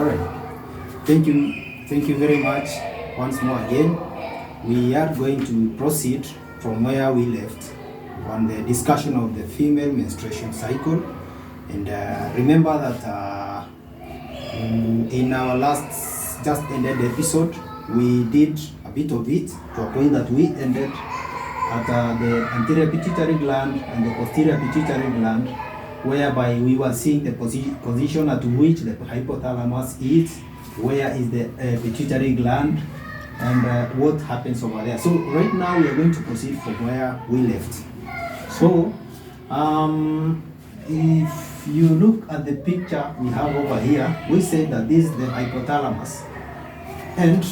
All right. Thank you very much once more again. We are going to proceed from where we left on the discussion of the female menstruation cycle. And remember that in our last just ended episode, we did a bit of it to a point that we ended at the anterior pituitary gland and the posterior pituitary gland, whereby we were seeing the position at which the hypothalamus is, where is the pituitary gland, and what happens over there. So right now we are going to proceed from where we left. So if you look at the picture we have over here, we said that this is the hypothalamus and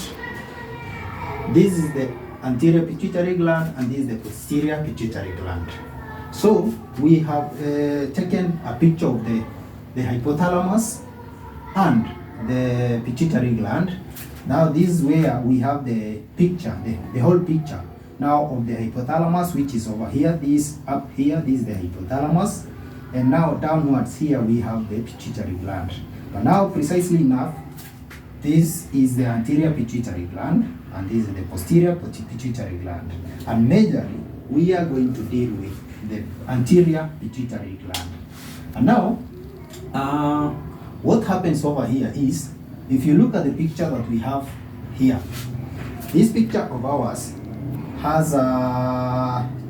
this is the anterior pituitary gland and this is the posterior pituitary gland. So we have taken a picture of the hypothalamus and the pituitary gland. Now this is where we have the picture, the whole picture now of the hypothalamus, which is over here. This up here, this is the hypothalamus, and now downwards here we have the pituitary gland. But now precisely enough, this is the anterior pituitary gland and this is the posterior pituitary gland. And majorly we are going to deal with the anterior pituitary gland. And now what happens over here is, if you look at the picture that we have here, this picture of ours has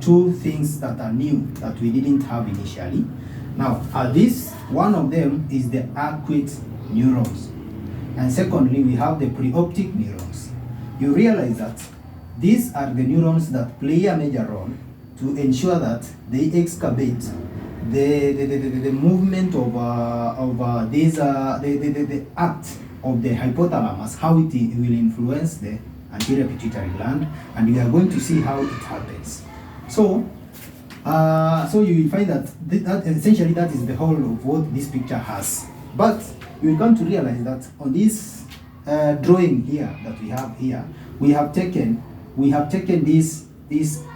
two things that are new that we didn't have initially. Now this one of them is the arcuate neurons, and secondly we have the preoptic neurons. You realize that these are the neurons that play a major role to ensure that they excavate the movement of the act of the hypothalamus, how it will influence the anterior pituitary gland, and we are going to see how it happens. So you will find that essentially that is the whole of what this picture has. But you will come to realize that on this drawing here that we have here, we have taken these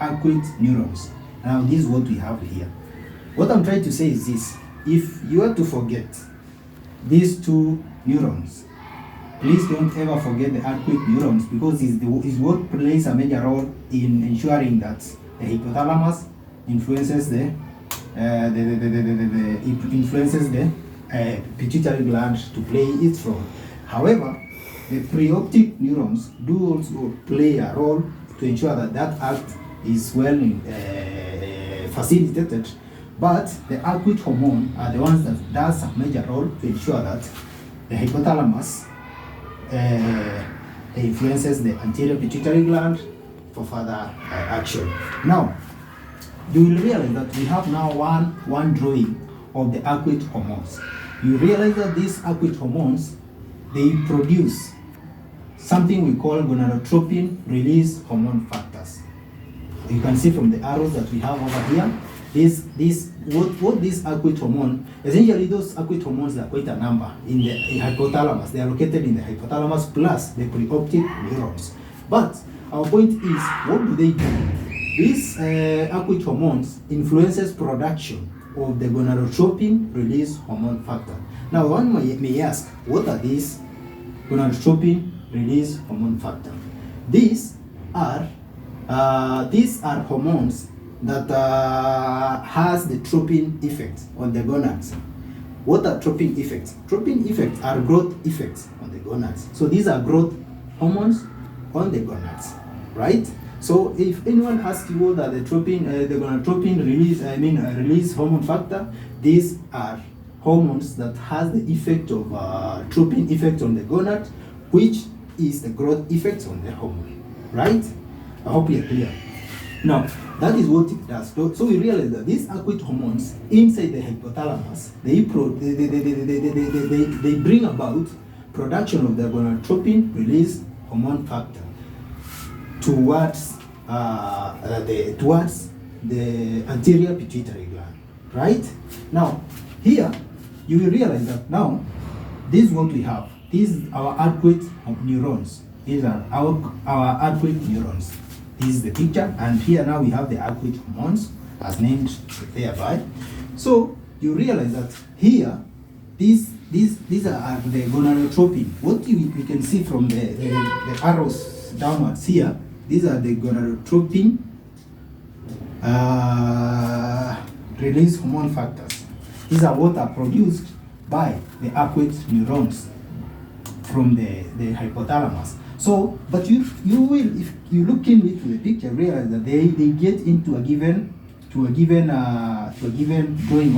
arcuate neurons. Now this is what we have here. What I'm trying to say is this: if you are to forget these two neurons, please don't ever forget the arcuate neurons, because is what plays a major role in ensuring that the hypothalamus influences the pituitary gland to play its role. However, the preoptic neurons do also play a role to ensure that that act is well facilitated, but the arcuate hormone are the ones that does a major role to ensure that the hypothalamus influences the anterior pituitary gland for further action. Now, you will realize that we have now one drawing of the arcuate hormones. You realize that these arcuate hormones, they produce something we call gonadotropin release hormone factors. You can see from the arrows that we have over here, what these arcuate hormone, essentially those arcuate hormones are quite a number in the hypothalamus. They are located in the hypothalamus plus the preoptic neurons. But our point is, what do they do? These arcuate hormones influences production of the gonadotropin release hormone factor. Now one may ask, what are these gonadotropin release hormone factor? These are hormones that has the tropin effect on the gonads. What are tropin effects? Tropin effects are growth effects on the gonads. So these are growth hormones on the gonads, right? So if anyone asks you what are the gonadotropin release hormone factor, these are hormones that has the effect of tropin effect on the gonad, which is the growth effects on the hormone, right? I hope you're clear. Now, that is what it does. So we realize that these arcuate hormones inside the hypothalamus, they bring about production of the gonadotropin release hormone factor towards the anterior pituitary gland, right? Now, here you will realize that now this is what we have. These are our arcuate neurons. These are our arcuate neurons. This is the picture, and here now we have the arcuate hormones as named thereby. So you realize that here, this these are the gonadotropin. What we can see from the arrows downwards here, these are the gonadotropin release hormone factors. These are what are produced by the arcuate neurons from the hypothalamus. So, but you will, if you look into the picture, realize that they get into a given drawing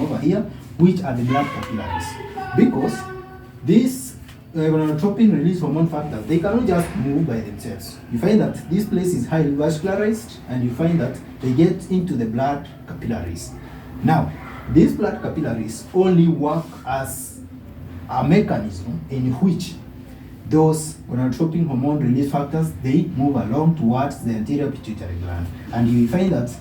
over here, which are the blood capillaries, because these gonadotropin release hormone factors, they cannot just move by themselves. You find that this place is highly vascularized, and you find that they get into the blood capillaries. Now, these blood capillaries only work as a mechanism in which those gonadotropin hormone release factors, they move along towards the anterior pituitary gland, and you find that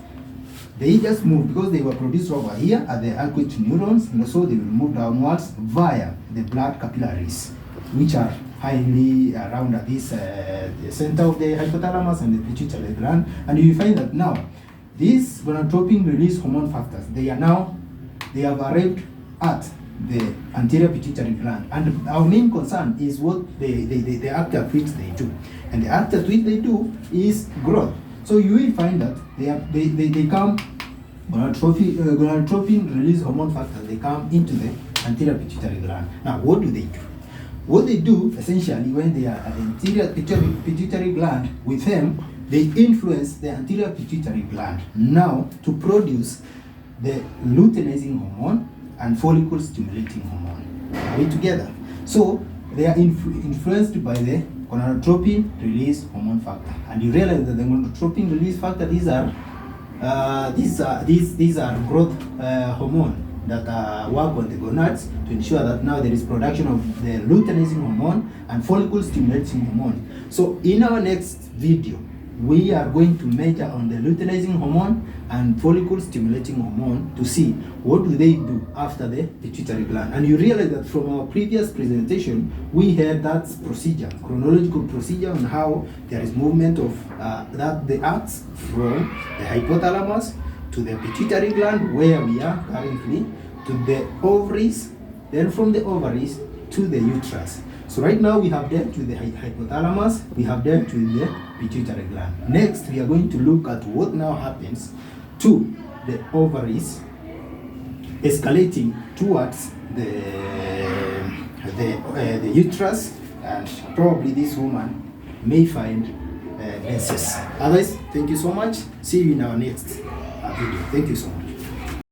they just move because they were produced over here at the arcuate neurons, and so they will move downwards via the blood capillaries, which are highly around at this the center of the hypothalamus and the pituitary gland. And you find that now these gonadotropin release hormone factors, they have arrived at the anterior pituitary gland, and our main concern is what the act at which they do, and the act at which they do is growth. So you will find that they come gonadotropin release hormone factors, they come into the anterior pituitary gland. Now, what do they do? What they do essentially when they are at the anterior pituitary gland, with them, they influence the anterior pituitary gland now to produce the luteinizing hormone and follicle stimulating hormone. Are we together? So they are influenced by the gonadotropin release hormone factor, and you realize that the gonadotropin release factor, these are growth hormone that work on the gonads to ensure that now there is production of the luteinizing hormone and follicle stimulating hormone. So in our next video, we are going to measure on the luteinizing hormone and follicle stimulating hormone to see what do they do after the pituitary gland. And you realize that from our previous presentation, we had that procedure, chronological procedure, on how there is movement of the acts from the hypothalamus to the pituitary gland, where we are currently, to the ovaries, then from the ovaries to the uterus. So right now we have dealt with the hypothalamus, we have dealt with the pituitary gland. Next, we are going to look at what now happens to the ovaries, escalating towards the uterus, and probably this woman may find menses. Otherwise, thank you so much. See you in our next video. Thank you so much.